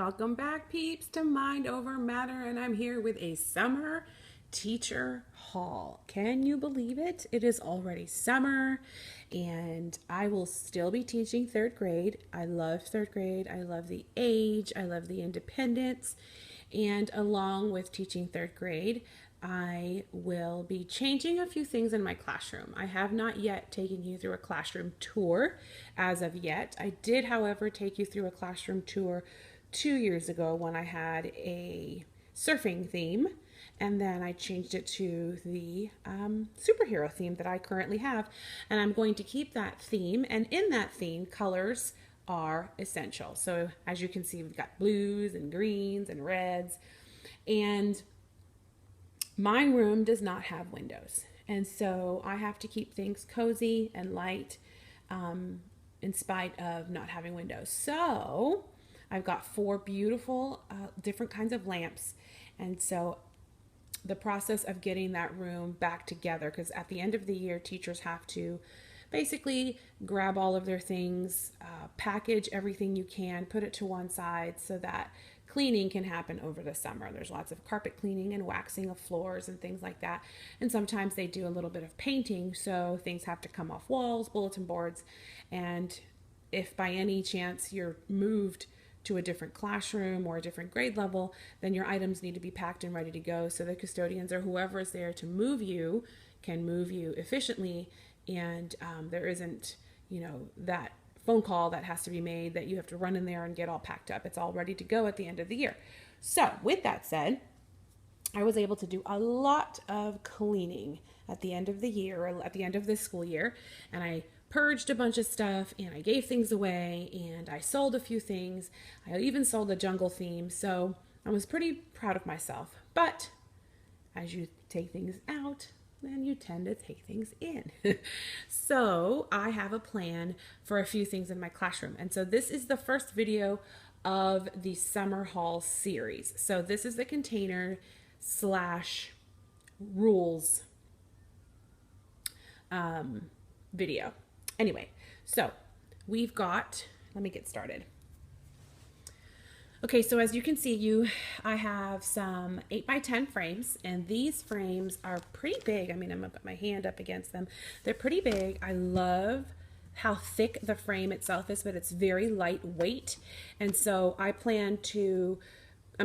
Welcome back, peeps, to Mind Over Matter, and I'm here with a summer teacher haul. Can you believe it? It is already summer, and I will still be teaching third grade. I love third grade. I love the age. I love the independence. And along with teaching third grade, I will be changing a few things in my classroom. I have not yet taken you through a classroom tour as of yet. I did, however, take you through a classroom tour 2 years ago when I had a surfing theme, and then I changed it to the superhero theme that I currently have, and I'm going to keep that theme. And in that theme, colors are essential. So as you can see, we've got blues and greens and reds, and my room does not have windows, and so I have to keep things cozy and light in spite of not having windows. So I've got four beautiful different kinds of lamps, and so the process of getting that room back together, because at the end of the year, teachers have to basically grab all of their things, package everything you can, put it to one side so that cleaning can happen over the summer. There's lots of carpet cleaning and waxing of floors and things like that. And sometimes they do a little bit of painting, so things have to come off walls, bulletin boards. And if by any chance you're moved to a different classroom or a different grade level, then your items need to be packed and ready to go so the custodians or whoever is there to move you can move you efficiently, and there isn't, that phone call that has to be made that you have to run in there and get all packed up. It's all ready to go at the end of the year. So with that said, I was able to do a lot of cleaning at the end of the year, or at the end of this school year, and I purged a bunch of stuff, and I gave things away, and I sold a few things. I even sold the jungle theme, so I was pretty proud of myself. But as you take things out, then you tend to take things in. So I have a plan for a few things in my classroom. And so this is the first video of the summer haul series. So this is the container slash rules video. Anyway, so we've got, let me get started. Okay, so as you can see, I have some 8x10 frames, and these frames are pretty big. I mean, I'm gonna put my hand up against them. They're pretty big. I love how thick the frame itself is, but it's very lightweight. And so I'm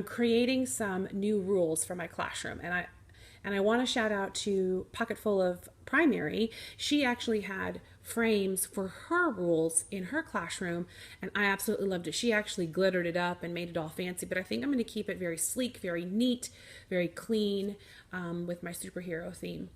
creating some new rules for my classroom. And I want to shout out to Pocketful of Primary. She actually had frames for her rules in her classroom, and I absolutely loved it. She actually glittered it up and made it all fancy, but I think I'm going to keep it very sleek, very neat, very clean, with my superhero theme.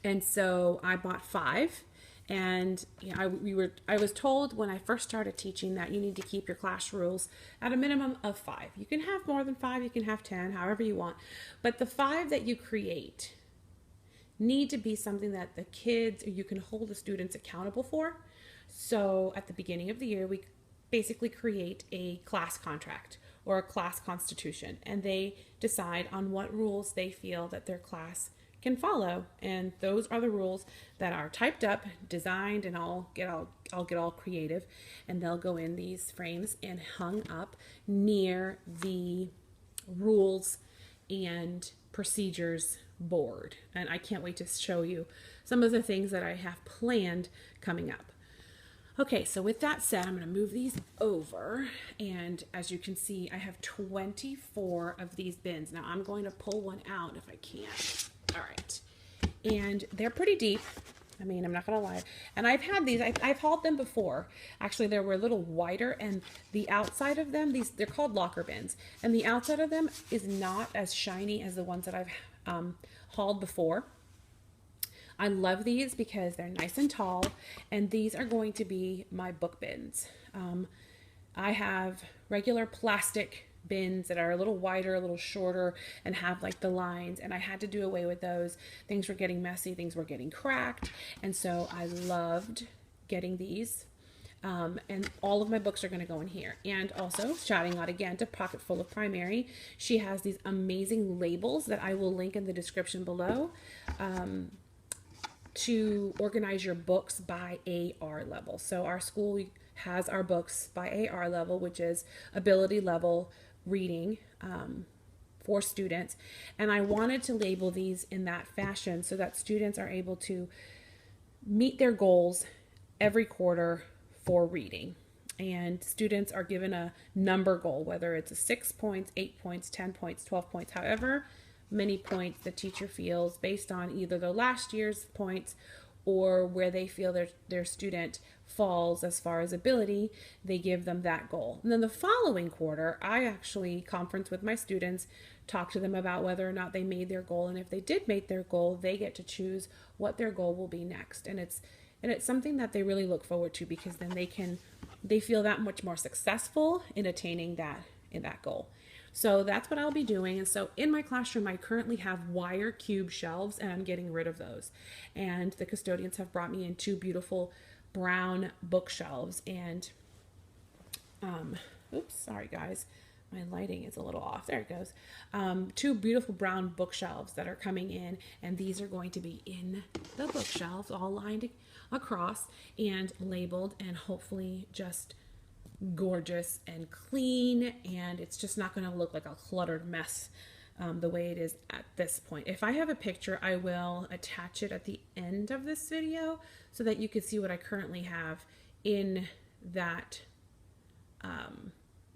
And so I bought 5. And I was told when I first started teaching that you need to keep your class rules at a minimum of 5. You can have more than 5, you can have 10, however you want. But the 5 that you create need to be something that the kids, or you can hold the students accountable for. So at the beginning of the year, we basically create a class contract or a class constitution, and they decide on what rules they feel that their class can follow, and those are the rules that are typed up, designed, and I'll get all creative, and they'll go in these frames and hung up near the rules and procedures board. And I can't wait to show you some of the things that I have planned coming up. Okay, so with that said, I'm going to move these over, and as you can see, I have 24 of these bins. Now I'm going to pull one out if I can. All right, and they're pretty deep. I mean, I'm not gonna lie. And I've had these, I've hauled them before. Actually, they were a little wider, and the outside of them, they're called locker bins, and the outside of them is not as shiny as the ones that I've hauled before. I love these because they're nice and tall, and these are going to be my book bins. I have regular plastic bins that are a little wider, a little shorter, and have like the lines, and I had to do away with those. Things were getting messy, things were getting cracked, and so I loved getting these. And all of my books are going to go in here. And also, shouting out again to Pocketful of Primary. She has these amazing labels that I will link in the description below, to organize your books by AR level. So our school has our books by AR level, which is ability level reading for students. And I wanted to label these in that fashion so that students are able to meet their goals every quarter for reading. And students are given a number goal, whether it's a 6 points, 8 points, 10 points, 12 points, however many points the teacher feels based on either the last year's points or where they feel their student falls as far as ability, they give them that goal. And then the following quarter, I actually conference with my students, talk to them about whether or not they made their goal. And if they did make their goal, they get to choose what their goal will be next. And it's something that they really look forward to, because then they feel that much more successful in attaining that goal. So that's what I'll be doing. And so in my classroom, I currently have wire cube shelves, and I'm getting rid of those. And the custodians have brought me in 2 beautiful brown bookshelves. And, oops, sorry guys, my lighting is a little off. There it goes. 2 beautiful brown bookshelves that are coming in, and these are going to be in the bookshelves, all lined across and labeled, and hopefully just gorgeous and clean, and it's just not going to look like a cluttered mess the way it is at this point. If I have a picture, I will attach it at the end of this video so that you can see what I currently have in that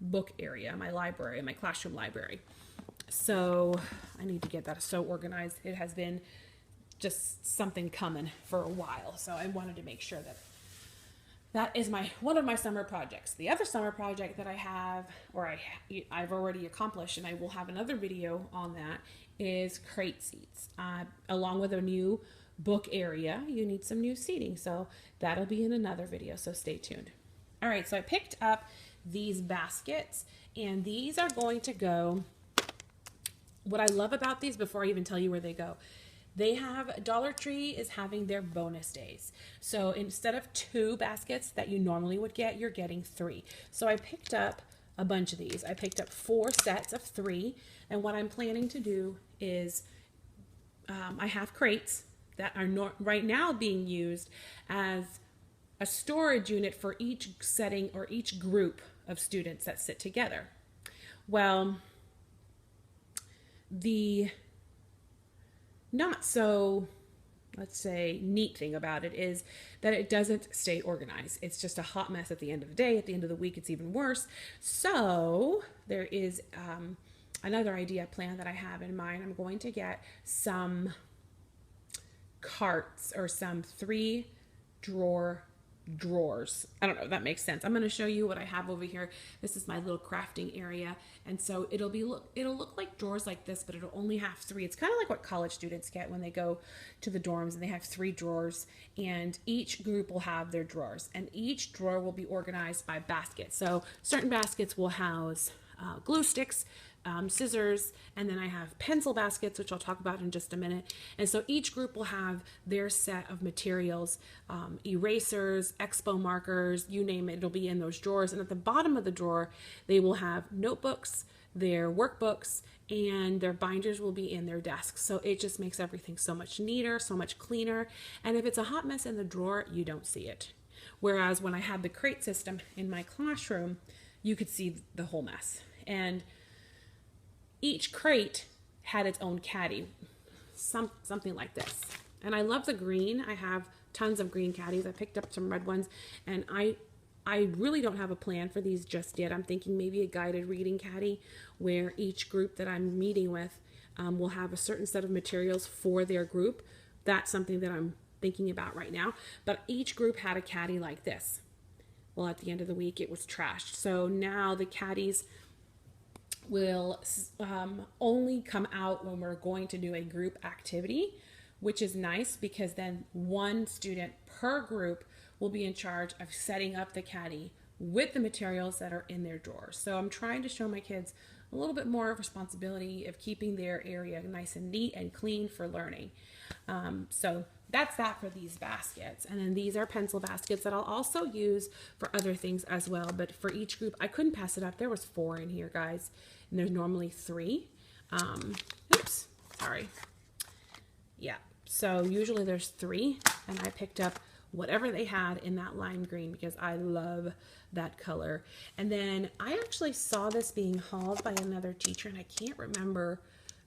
book area, my library, my classroom library. So I need to get that so organized. It has been just something coming for a while, so I wanted to make sure that is one of my summer projects. The other summer project that I have, or I've already accomplished, and I will have another video on that, is crate seats. Along with a new book area, you need some new seating. So that'll be in another video, so stay tuned. All right, so I picked up these baskets, and these are going to go, what I love about these, before I even tell you where they go, they have, Dollar Tree is having their bonus days. So instead of 2 baskets that you normally would get, you're getting 3. So I picked up a bunch of these. I picked up 4 sets of 3. And what I'm planning to do is I have crates that are right now being used as a storage unit for each setting or each group of students that sit together. Well, the not so, let's say, neat thing about it is that it doesn't stay organized. It's just a hot mess at the end of the day. At the end of the week, it's even worse. So there is another plan that I have in mind. I'm going to get some carts or some 3-drawer drawers. I don't know if that makes sense. I'm going to show you what I have over here. This is my little crafting area, and so it'll look like drawers like this, but it'll only have 3. It's kind of like what college students get when they go to the dorms, and they have 3 drawers, and each group will have their drawers, and each drawer will be organized by basket. So certain baskets will house glue sticks, scissors, and then I have pencil baskets, which I'll talk about in just a minute. And so each group will have their set of materials, erasers, expo markers, you name it, it'll be in those drawers. And at the bottom of the drawer, they will have notebooks, their workbooks, and their binders will be in their desks. So it just makes everything so much neater, so much cleaner. And if it's a hot mess in the drawer, you don't see it. Whereas when I had the crate system in my classroom, you could see the whole mess. And each crate had its own caddy, something like this. And I love the green. I have tons of green caddies. I picked up some red ones, and I really don't have a plan for these just yet. I'm thinking maybe a guided reading caddy where each group that I'm meeting with will have a certain set of materials for their group. That's something that I'm thinking about right now. But each group had a caddy like this. Well, at the end of the week, it was trashed. So now the caddies will only come out when we're going to do a group activity, which is nice because then one student per group will be in charge of setting up the caddy with the materials that are in their drawers. So I'm trying to show my kids a little bit more of responsibility of keeping their area nice and neat and clean for learning. So that's that for these baskets. And then these are pencil baskets that I'll also use for other things as well. But for each group, I couldn't pass it up. There was 4 in here, guys. And there's normally 3. Oops, sorry. Yeah, so usually there's 3. And I picked up whatever they had in that lime green because I love that color. And then I actually saw this being hauled by another teacher, and I can't remember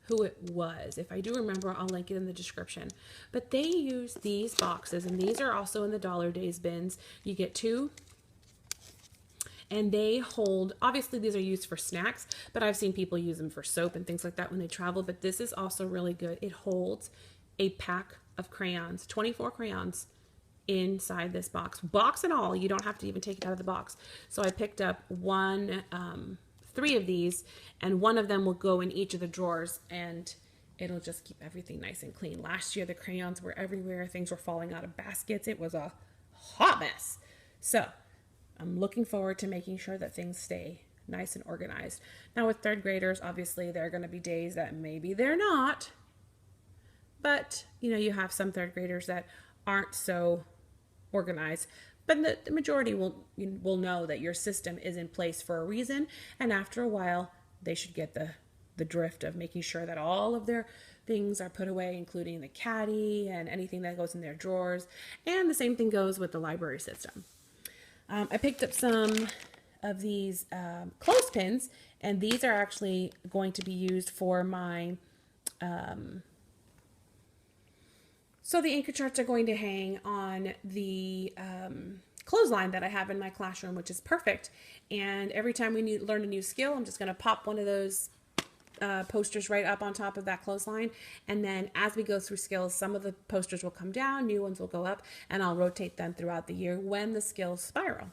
who it was. If I do remember, I'll link it in the description. But they use these boxes, and these are also in the Dollar Days bins. You get 2, and they hold, obviously these are used for snacks, but I've seen people use them for soap and things like that when they travel. But this is also really good. It holds a pack of crayons, 24 crayons inside this box and all. You don't have to even take it out of the box. So I picked up 3 of these, and one of them will go in each of the drawers, and it'll just keep everything nice and clean. Last year the crayons were everywhere. Things were falling out of baskets. It was a hot mess. So I'm looking forward to making sure that things stay nice and organized. Now with 3rd graders, obviously there are going to be days that maybe they're not, but you know, you have some 3rd graders that aren't so organized, but the majority will know that your system is in place for a reason, and after a while they should get the drift of making sure that all of their things are put away, including the caddy and anything that goes in their drawers. And the same thing goes with the library system. I picked up some of these clothespins, and these are actually going to be used for my so the anchor charts are going to hang on the clothesline that I have in my classroom, which is perfect. And every time we learn a new skill, I'm just going to pop one of those posters right up on top of that clothesline. And then as we go through skills, some of the posters will come down, new ones will go up, and I'll rotate them throughout the year when the skills spiral.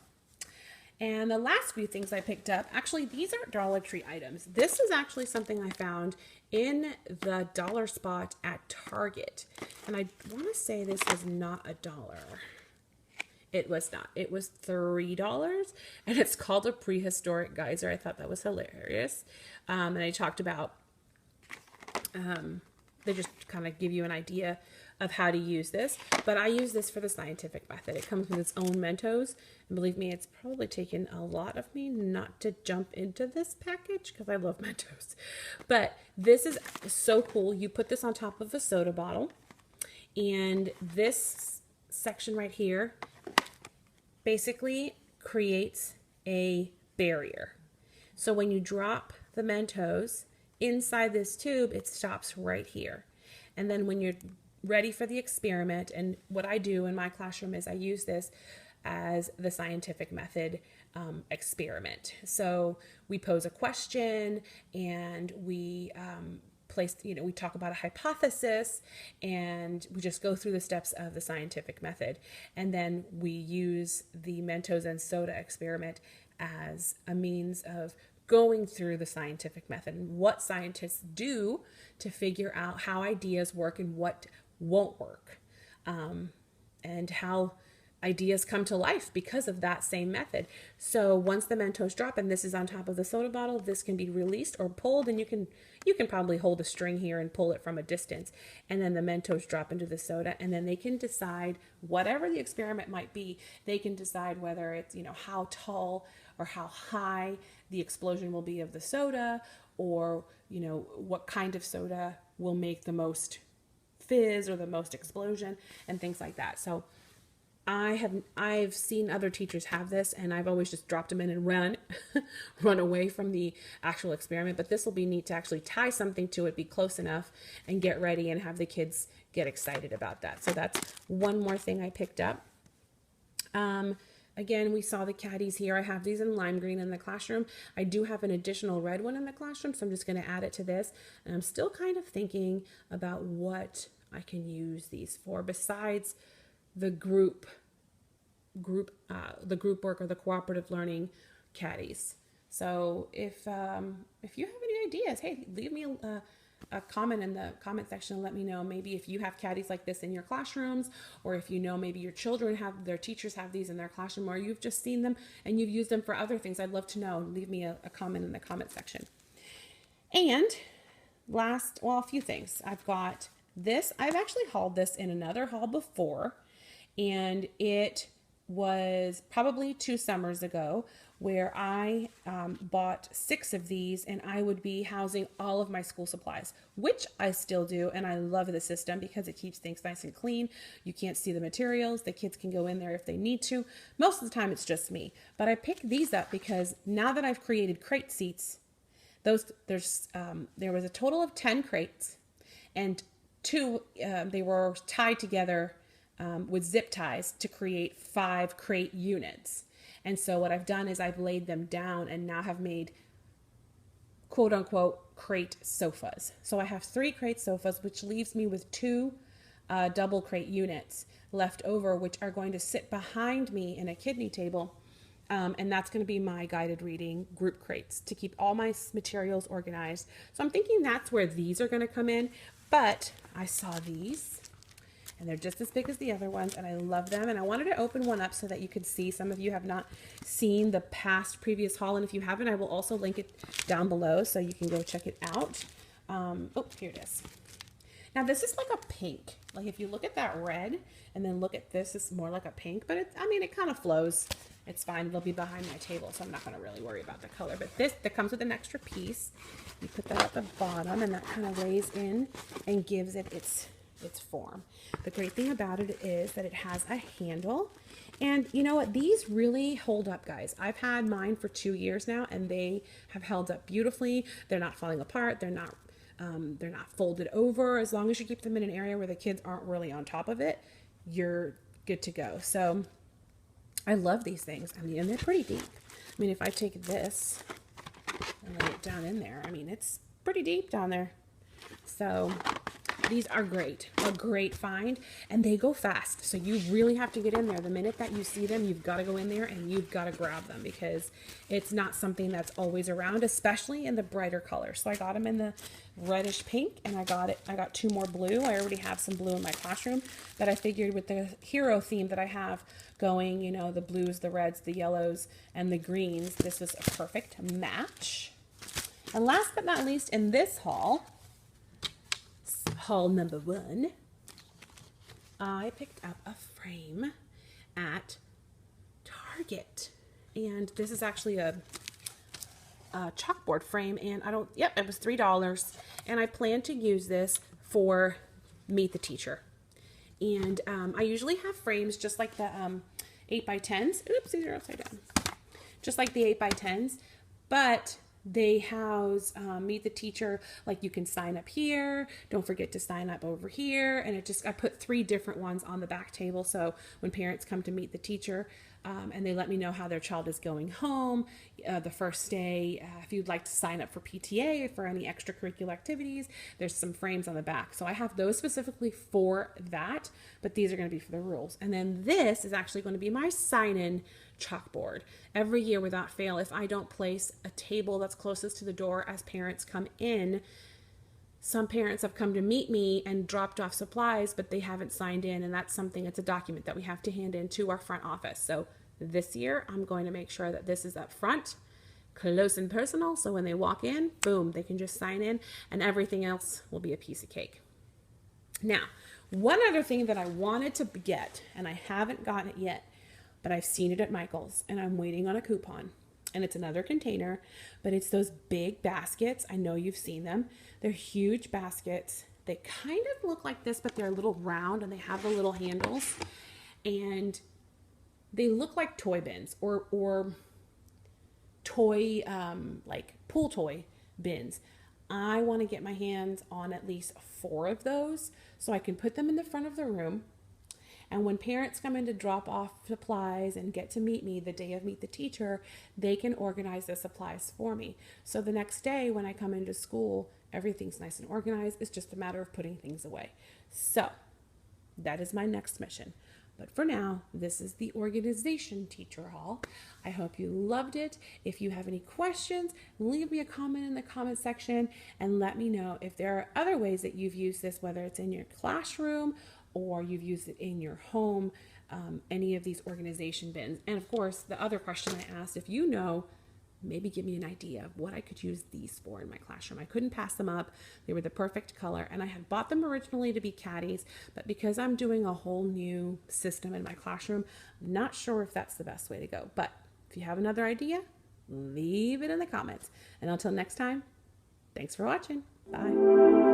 And the last few things I picked up, actually, these aren't Dollar Tree items. This is actually something I found in the dollar spot at Target. And I want to say this was not $1. It was not. It was $3, and it's called a prehistoric geyser. I thought that was hilarious. And I talked about, they just kind of give you an idea of how to use this, but I use this for the scientific method. It comes with its own Mentos, and believe me, it's probably taken a lot of me not to jump into this package because I love Mentos. But this is so cool. You put this on top of a soda bottle, and this section right here basically creates a barrier. So when you drop the Mentos inside this tube, it stops right here. And then when you're ready for the experiment, and what I do in my classroom is I use this as the scientific method experiment. So we pose a question, and we we talk about a hypothesis, and we just go through the steps of the scientific method. And then we use the Mentos and soda experiment as a means of going through the scientific method and what scientists do to figure out how ideas work and what won't work, and how ideas come to life because of that same method. So once the Mentos drop, and this is on top of the soda bottle, this can be released or pulled, and you can probably hold a string here and pull it from a distance, and then the Mentos drop into the soda, and then they can decide whatever the experiment might be. They can decide whether it's, how tall or how high the explosion will be of the soda, or what kind of soda will make the most fizz or the most explosion and things like that. So I've seen other teachers have this, and I've always just dropped them in and run away from the actual experiment. But this will be neat to actually tie something to it, be close enough, and get ready and have the kids get excited about that. So that's one more thing I picked up. Again, we saw the caddies here. I have these in lime green in the classroom. I do have an additional red one in the classroom, so I'm just going to add it to this. And I'm still kind of thinking about what I can use these for besides the group work or the cooperative learning caddies. So if you have any ideas, hey, leave me a comment in the comment section and let me know. Maybe if you have caddies like this in your classrooms, or if maybe your children their teachers have these in their classroom, or you've just seen them and you've used them for other things. I'd love to know. Leave me a comment in the comment section. And a few things. I've got this. I've actually hauled this in another haul before, and it was probably 2 summers ago, where I bought 6 of these, and I would be housing all of my school supplies, which I still do. And I love the system because it keeps things nice and clean. You can't see the materials. The kids can go in there if they need to. Most of the time it's just me, but I picked these up because now that I've created crate seats, there was a total of 10 crates, and 2, they were tied together with zip ties to create 5 crate units. And so what I've done is I've laid them down and now have made quote unquote crate sofas. So I have 3 crate sofas, which leaves me with 2 double crate units left over, which are going to sit behind me in a kidney table. And that's going to be my guided reading group crates to keep all my materials organized. So I'm thinking that's where these are going to come in. But I saw these, and they're just as big as the other ones, and I love them. And I wanted to open one up so that you could see. Some of you have not seen the previous haul, and if you haven't, I will also link it down below so you can go check it out. Oh, here it is. Now this is like a pink. Like if you look at that red and then look at this, it's more like a pink, but it kind of flows. It's fine. They'll be behind my table, so I'm not going to really worry about the color. But that comes with an extra piece. You put that at the bottom, and that kind of lays in and gives it its form. The great thing about it is that it has a handle, and you know what? These really hold up, guys. I've had mine for 2 years now, and they have held up beautifully. They're not falling apart. They're not folded over. As long as you keep them in an area where the kids aren't really on top of it, you're good to go. So I love these things. I mean, and they're pretty deep. I mean, if I take this and lay it down in there, I mean, it's pretty deep down there. So these are great, a great find, and they go fast. So you really have to get in there. The minute that you see them, you've got to go in there and you've got to grab them, because it's not something that's always around, especially in the brighter colors. So I got them in the reddish pink, and I got 2 more blue. I already have some blue in my classroom, but I figured with the hero theme that I have going, you know, the blues, the reds, the yellows, and the greens, this was a perfect match. And last but not least, in this haul number 1, I picked up a frame at Target, and this is actually a chalkboard frame, and it was $3, and I plan to use this for Meet the Teacher. And I usually have frames just like the 8x10s. Oops, these are upside down. Just like the 8x10s, but they house Meet the Teacher. Like you can sign up here. Don't forget to sign up over here. And I put 3 different ones on the back table. So when parents come to meet the teacher, and they let me know how their child is going home the first day, if you'd like to sign up for PTA, for any extracurricular activities, there's some frames on the back. So I have those specifically for that, but these are going to be for the rules. And then this is actually going to be my sign-in chalkboard. Every year without fail, if I don't place a table that's closest to the door as parents come in, some parents have come to meet me and dropped off supplies, but they haven't signed in, and that's it's a document that we have to hand in to our front office. So this year, I'm going to make sure that this is up front, close and personal, so when they walk in, boom, they can just sign in, and everything else will be a piece of cake. Now, one other thing that I wanted to get, and I haven't gotten it yet, but I've seen it at Michael's, and I'm waiting on a coupon. And it's another container, but it's those big baskets. I know you've seen them. They're huge baskets. They kind of look like this, but they're a little round, and they have the little handles. And they look like toy bins or toy, like pool toy bins. I want to get my hands on at least 4 of those so I can put them in the front of the room. And when parents come in to drop off supplies and get to meet me the day of Meet the Teacher, they can organize the supplies for me. So the next day when I come into school, everything's nice and organized. It's just a matter of putting things away. So that is my next mission. But for now, this is the organization teacher haul. I hope you loved it. If you have any questions, leave me a comment in the comment section and let me know if there are other ways that you've used this, whether it's in your classroom or you've used it in your home, any of these organization bins. And of course, the other question I asked, if you know maybe give me an idea of what I could use these for in my classroom. I couldn't pass them up. They were the perfect color, and I had bought them originally to be caddies, but because I'm doing a whole new system in my classroom, I'm not sure if that's the best way to go. But if you have another idea, leave it in the comments. And until next time, thanks for watching. Bye.